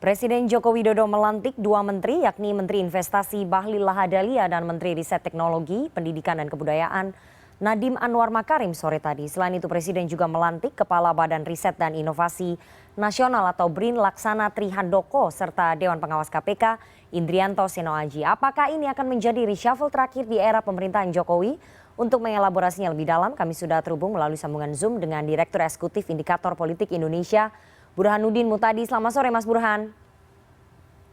Presiden Joko Widodo melantik dua menteri, yakni Menteri Investasi Bahlil Lahadalia dan Menteri Riset Teknologi, Pendidikan dan Kebudayaan Nadiem Anwar Makarim sore tadi. Selain itu Presiden juga melantik Kepala Badan Riset dan Inovasi Nasional atau BRIN Laksana Trihandoko serta Dewan Pengawas KPK Indrianto Seno Aji. Apakah ini akan menjadi reshuffle terakhir di era pemerintahan Jokowi? Untuk mengelaborasinya lebih dalam, kami sudah terhubung melalui sambungan Zoom dengan Direktur Eksekutif Indikator Politik Indonesia, Burhanuddin Muhtadi. Selamat sore Mas Burhan.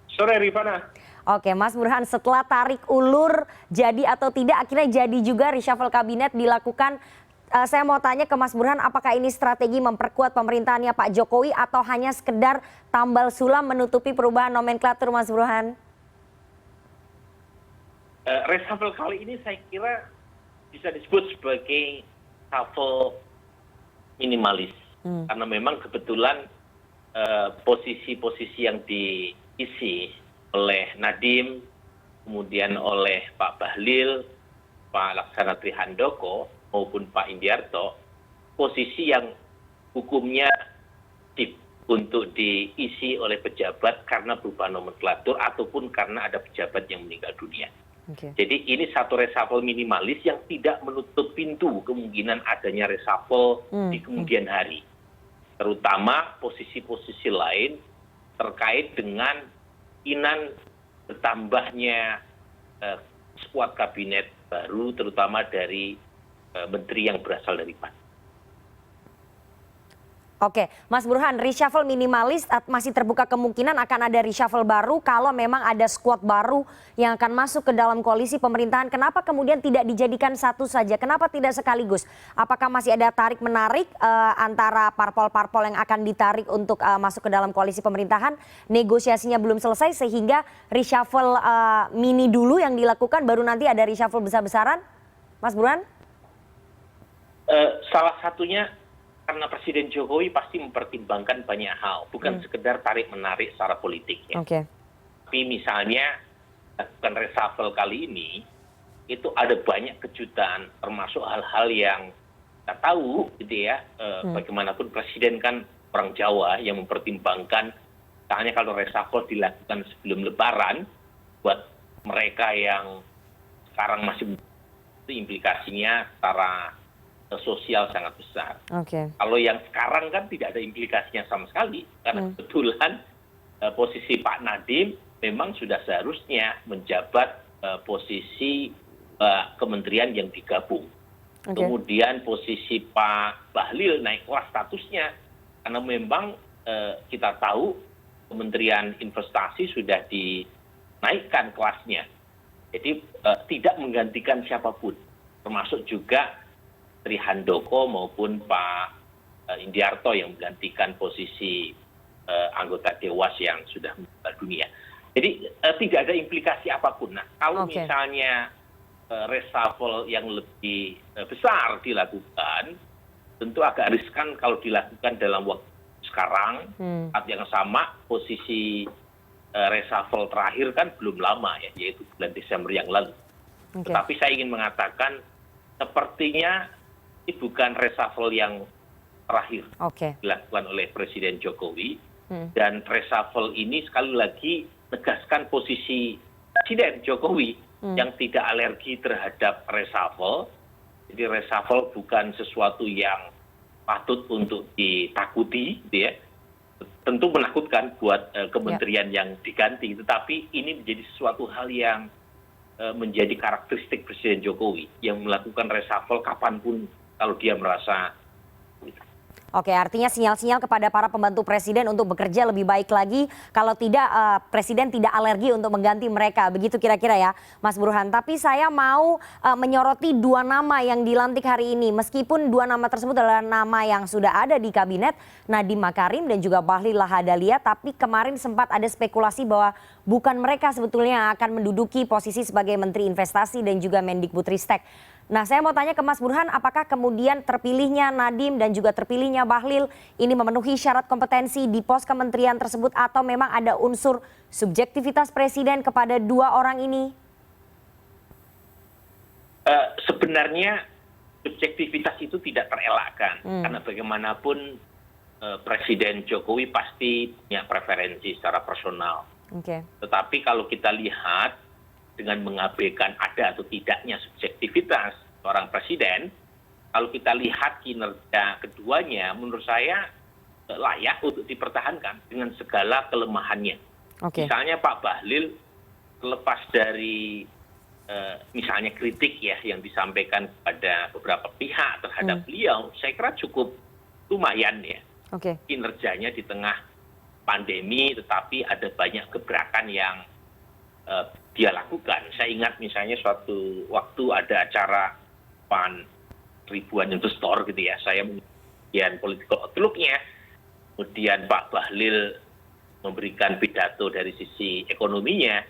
Sore Rifana. Oke Mas Burhan, setelah tarik ulur jadi atau tidak akhirnya jadi juga reshuffle kabinet dilakukan. Saya mau tanya ke Mas Burhan, apakah ini strategi memperkuat pemerintahannya Pak Jokowi atau hanya sekedar tambal sulam menutupi perubahan nomenklatur Mas Burhan? Reshuffle kali ini saya kira bisa disebut sebagai reshuffle minimalis. Karena memang kebetulan posisi-posisi yang diisi oleh Nadiem, kemudian oleh Pak Bahlil, Pak Laksana Trihandoko maupun Pak Indrianto, posisi yang hukumnya wajib untuk diisi oleh pejabat karena perubahan nomenklatur ataupun karena ada pejabat yang meninggal dunia. Jadi ini satu reshuffle minimalis yang tidak menutup pintu kemungkinan adanya reshuffle di kemudian hari. Terutama posisi-posisi lain terkait dengan keinginan bertambahnya skuad kabinet baru, terutama dari menteri yang berasal dari PAN. Oke, Mas Burhan, reshuffle minimalis masih terbuka kemungkinan akan ada reshuffle baru kalau memang ada skuad baru yang akan masuk ke dalam koalisi pemerintahan. Kenapa kemudian tidak dijadikan satu saja? Kenapa tidak sekaligus? Apakah masih ada tarik-menarik antara parpol-parpol yang akan ditarik untuk masuk ke dalam koalisi pemerintahan? Negosiasinya belum selesai sehingga reshuffle mini dulu yang dilakukan baru nanti ada reshuffle besar-besaran? Mas Burhan? Salah satunya karena Presiden Jokowi pasti mempertimbangkan banyak hal, bukan sekedar tarik-menarik secara politik. Ya. Tapi misalnya bukan reshuffle kali ini, itu ada banyak kejutan, termasuk hal-hal yang kita tahu, gitu ya. Bagaimanapun Presiden kan orang Jawa yang mempertimbangkan, misalnya kalau reshuffle dilakukan sebelum Lebaran, buat mereka yang sekarang masih itu implikasinya secara sosial sangat besar. Kalau yang sekarang kan tidak ada implikasinya sama sekali karena kebetulan posisi Pak Nadiem memang sudah seharusnya menjabat posisi kementerian yang digabung. Kemudian posisi Pak Bahlil naik kelas statusnya karena memang kita tahu Kementerian Investasi sudah dinaikkan kelasnya. Jadi tidak menggantikan siapapun, termasuk juga Trihandoko maupun Pak Indrianto yang menggantikan posisi anggota Dewas yang sudah meninggal dunia. Jadi tidak ada implikasi apapun. Nah, kalau misalnya reshuffle yang lebih besar dilakukan, tentu agak riskan kalau dilakukan dalam waktu sekarang. Saat yang sama posisi reshuffle terakhir kan belum lama ya, yaitu bulan Desember yang lalu. Tetapi saya ingin mengatakan sepertinya ini bukan reshuffle yang terakhir dilakukan oleh Presiden Jokowi. Dan reshuffle ini sekali lagi menegaskan posisi Presiden Jokowi yang tidak alergi terhadap reshuffle. Jadi reshuffle bukan sesuatu yang patut untuk ditakuti, gitu ya. Tentu menakutkan buat kementerian yang diganti, tetapi ini menjadi sesuatu hal yang menjadi karakteristik Presiden Jokowi yang melakukan reshuffle kapanpun kalau dia merasa. Oke, artinya sinyal-sinyal kepada para pembantu presiden untuk bekerja lebih baik lagi. Kalau tidak, presiden tidak alergi untuk mengganti mereka. Begitu kira-kira ya, Mas Burhan. Tapi saya mau menyoroti dua nama yang dilantik hari ini. Meskipun dua nama tersebut adalah nama yang sudah ada di kabinet, Nadiem Makarim dan juga Bahlil Lahadalia. Tapi kemarin sempat ada spekulasi bahwa bukan mereka sebetulnya yang akan menduduki posisi sebagai Menteri Investasi dan juga Mendikbudristek. Nah, saya mau tanya ke Mas Burhan, apakah kemudian terpilihnya Nadiem dan juga terpilihnya Bahlil ini memenuhi syarat kompetensi di pos kementerian tersebut atau memang ada unsur subjektivitas presiden kepada dua orang ini? Sebenarnya subjektivitas itu tidak terelakkan karena bagaimanapun Presiden Jokowi pasti punya preferensi secara personal. Tetapi kalau kita lihat dengan mengabaikan ada atau tidaknya subjektivitas seorang presiden, kalau kita lihat kinerja keduanya, menurut saya layak untuk dipertahankan dengan segala kelemahannya. Misalnya Pak Bahlil, lepas dari misalnya kritik ya yang disampaikan kepada beberapa pihak terhadap beliau, saya kira cukup lumayan ya. Kinerjanya di tengah pandemi, tetapi ada banyak gebrakan yang dia lakukan. Saya ingat misalnya suatu waktu ada acara ribuan investor gitu ya, saya kemudian political outlook-nya, kemudian Pak Bahlil memberikan pidato dari sisi ekonominya,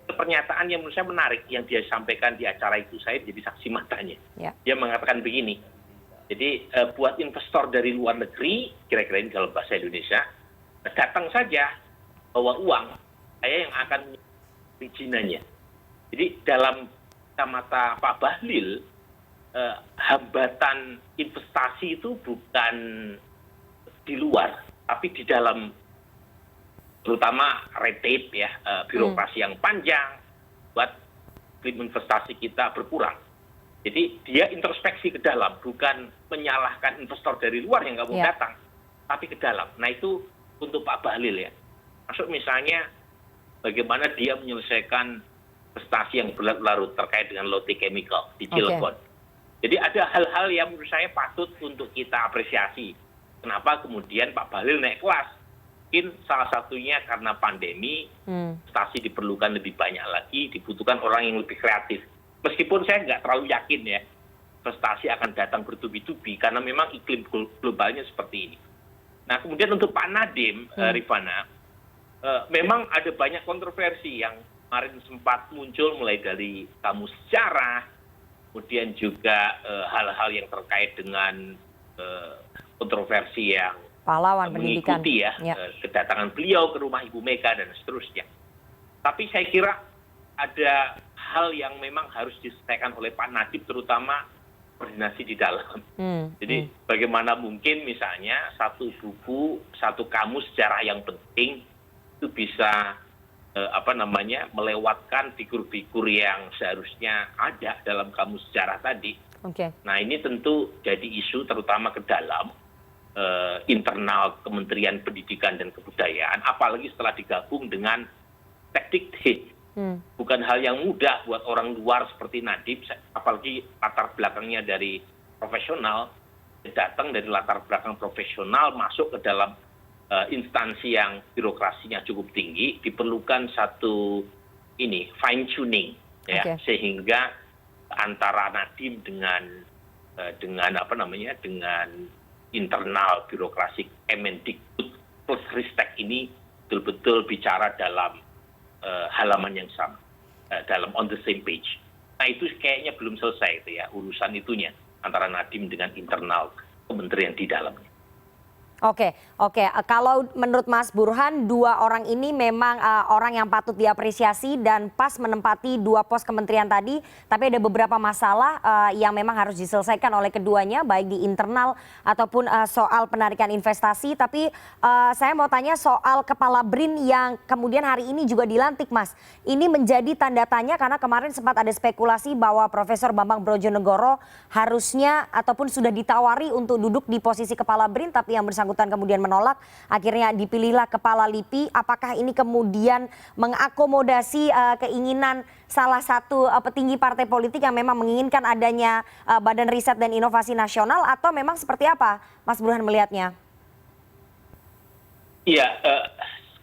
pernyataan yang menurut saya menarik yang dia sampaikan di acara itu, saya jadi saksi matanya. Dia mengatakan begini, jadi buat investor dari luar negeri, kira-kira ini dalam bahasa Indonesia, datang saja bawa uang, saya yang akan perizinannya. Jadi dalam kacamata Pak Bahlil, hambatan investasi itu bukan di luar, tapi di dalam, terutama red tape ya, birokrasi yang panjang, buat iklim investasi kita berkurang. Jadi dia introspeksi ke dalam, bukan menyalahkan investor dari luar yang nggak mau datang, tapi ke dalam. Nah itu untuk Pak Bahlil ya. Masuk misalnya bagaimana dia menyelesaikan investasi yang berlarut-larut terkait dengan Lotte Chemical di Cilegon. Jadi ada hal-hal yang menurut saya patut untuk kita apresiasi. Kenapa kemudian Pak Bahlil naik kelas? Mungkin salah satunya karena pandemi, investasi diperlukan lebih banyak lagi, dibutuhkan orang yang lebih kreatif. Meskipun saya nggak terlalu yakin ya, investasi akan datang bertubi-tubi, karena memang iklim globalnya seperti ini. Nah kemudian untuk Pak Nadiem, Rifana, memang ada banyak kontroversi yang kemarin sempat muncul, mulai dari kamus sejarah, kemudian juga hal-hal yang terkait dengan kontroversi yang pahlawan mengikuti pendidikan. Kedatangan beliau ke rumah Ibu Mega dan seterusnya. Tapi saya kira ada hal yang memang harus diselesaikan oleh Pak Nadiem, terutama koordinasi di dalam. Jadi bagaimana mungkin misalnya satu buku, satu kamus sejarah yang penting itu bisa melewatkan figur-figur yang seharusnya ada dalam kamus sejarah tadi. Nah ini tentu jadi isu terutama ke dalam internal Kementerian Pendidikan dan Kebudayaan, apalagi setelah digabung dengan Tekdikti. Bukan hal yang mudah buat orang luar seperti Nadiem, apalagi latar belakangnya dari profesional, datang dari latar belakang profesional masuk ke dalam instansi yang birokrasinya cukup tinggi, diperlukan satu fine tuning ya, sehingga antara Nadiem dengan internal birokrasi Kemendikbud plus Ristek ini betul-betul bicara dalam halaman yang sama, dalam on the same page. Nah itu kayaknya belum selesai itu ya, urusan itunya antara Nadiem dengan internal kementerian di dalamnya. Oke. Kalau menurut Mas Burhan, dua orang ini memang orang yang patut diapresiasi dan pas menempati dua pos kementerian tadi, tapi ada beberapa masalah yang memang harus diselesaikan oleh keduanya, baik di internal ataupun soal penarikan investasi. Tapi saya mau tanya soal Kepala BRIN yang kemudian hari ini juga dilantik, Mas. Ini menjadi tanda tanya karena kemarin sempat ada spekulasi bahwa Profesor Bambang Brojonegoro harusnya ataupun sudah ditawari untuk duduk di posisi Kepala BRIN, tapi yang bersangkutan kemudian menolak, akhirnya dipilihlah Kepala LIPI. Apakah ini kemudian mengakomodasi keinginan salah satu petinggi partai politik yang memang menginginkan adanya Badan Riset dan Inovasi Nasional, atau memang seperti apa Mas Burhan melihatnya? Iya,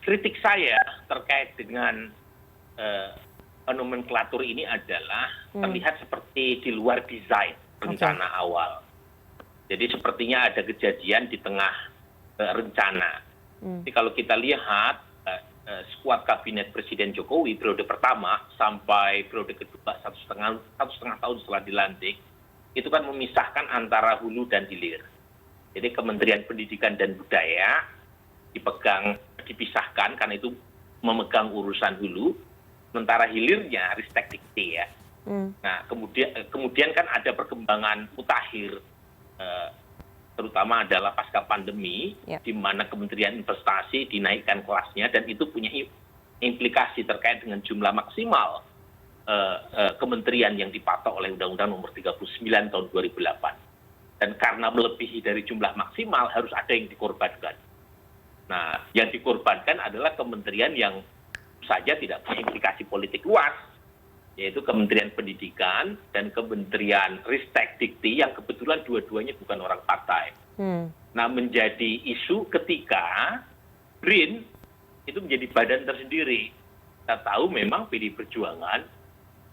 kritik saya terkait dengan nomenklatur ini adalah terlihat seperti di luar desain rencana awal. Jadi sepertinya ada kejadian di tengah rencana. Jadi kalau kita lihat skuad kabinet Presiden Jokowi periode pertama sampai periode kedua satu setengah tahun setelah dilantik, itu kan memisahkan antara hulu dan hilir. Jadi Kementerian Pendidikan dan Budaya dipisahkan karena itu memegang urusan hulu, sementara hilirnya Ristek Dikti ya. Nah kemudian kan ada perkembangan mutakhir terutama adalah pasca pandemi, di mana Kementerian Investasi dinaikkan kelasnya dan itu punya implikasi terkait dengan jumlah maksimal kementerian yang dipatok oleh Undang-Undang Nomor 39 tahun 2008. Dan karena melebihi dari jumlah maksimal harus ada yang dikorbankan. Nah, yang dikorbankan adalah kementerian yang saja tidak punya implikasi politik luas, yaitu Kementerian Pendidikan dan Kementerian Ristek Dikti yang kebetulan dua-duanya bukan orang partai. Nah, menjadi isu ketika BRIN itu menjadi badan tersendiri. Kita tahu memang PDI Perjuangan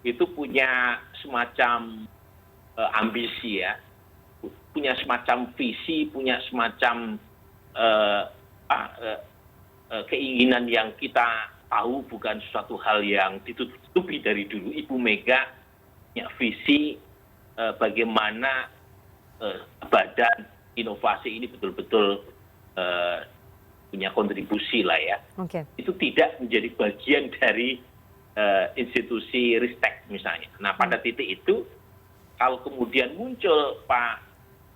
itu punya semacam ambisi ya, punya semacam visi, punya semacam keinginan yang kita tahu bukan suatu hal yang ditutupi dari dulu. Ibu Mega punya visi bagaimana badan inovasi ini betul-betul punya kontribusi lah ya. Itu tidak menjadi bagian dari institusi Ristek misalnya. Nah, pada titik itu kalau kemudian muncul Pak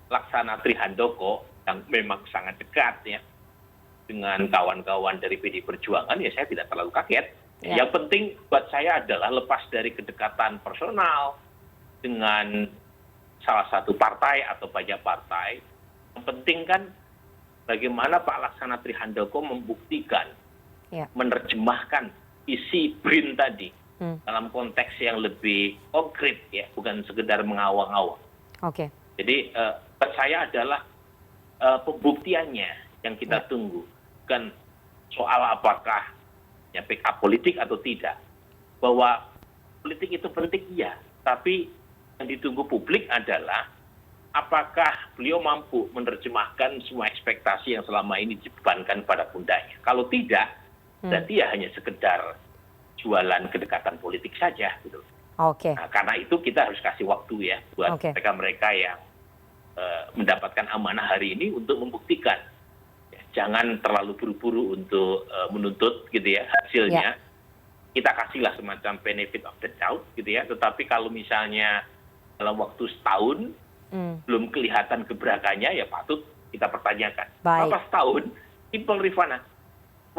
Laksana Trihandoko yang memang sangat dekat ya dengan kawan-kawan dari PDI Perjuangan, ya saya tidak terlalu kaget. Yang penting buat saya adalah lepas dari kedekatan personal dengan salah satu partai atau banyak partai, yang penting kan bagaimana Pak Laksana Trihandoko membuktikan, menerjemahkan isi BRIN tadi dalam konteks yang lebih konkret ya, bukan sekedar mengawang-awang. Jadi buat saya adalah pembuktiannya yang kita tunggu, bukan soal apakah ya backup politik atau tidak. Bahwa politik itu penting iya, tapi yang ditunggu publik adalah apakah beliau mampu menerjemahkan semua ekspektasi yang selama ini dibebankan pada pundaknya. Kalau tidak, berarti ya hanya sekedar jualan kedekatan politik saja gitu. Nah, karena itu kita harus kasih waktu ya buat mereka-mereka yang mendapatkan amanah hari ini untuk membuktikan. Jangan terlalu buru-buru untuk menuntut gitu ya hasilnya. Kita kasihlah semacam benefit of the doubt gitu ya. Tetapi kalau misalnya dalam waktu setahun belum kelihatan gebrakannya, ya patut kita pertanyakan. Apa setahun? Simple Rifana.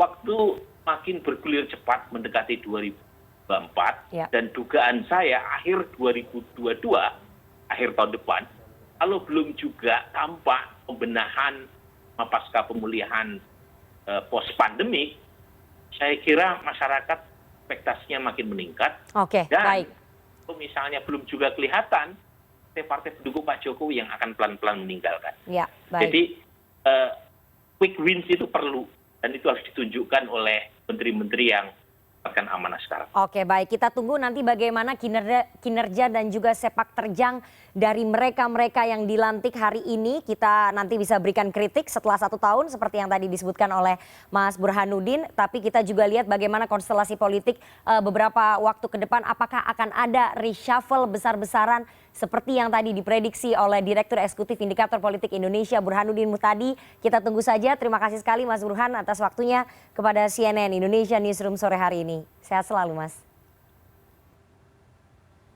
Waktu makin bergulir cepat mendekati 2024 dan dugaan saya akhir 2022, akhir tahun depan, kalau belum juga tampak pembenahan pasca pemulihan post pandemik, saya kira masyarakat ekspektasinya makin meningkat. Dan kalau misalnya belum juga kelihatan, partai pendukung Pak Jokowi yang akan pelan-pelan meninggalkan. Jadi quick wins itu perlu, dan itu harus ditunjukkan oleh menteri-menteri yang mendapatkan amanah sekarang. Baik. Kita tunggu nanti bagaimana kinerja dan juga sepak terjang dari mereka-mereka yang dilantik hari ini. Kita nanti bisa berikan kritik setelah 1 tahun seperti yang tadi disebutkan oleh Mas Burhanuddin. Tapi kita juga lihat bagaimana konstelasi politik beberapa waktu ke depan. Apakah akan ada reshuffle besar-besaran seperti yang tadi diprediksi oleh Direktur Eksekutif Indikator Politik Indonesia Burhanuddin Muhtadi. Kita tunggu saja. Terima kasih sekali Mas Burhan atas waktunya kepada CNN Indonesia Newsroom sore hari ini. Sehat selalu Mas.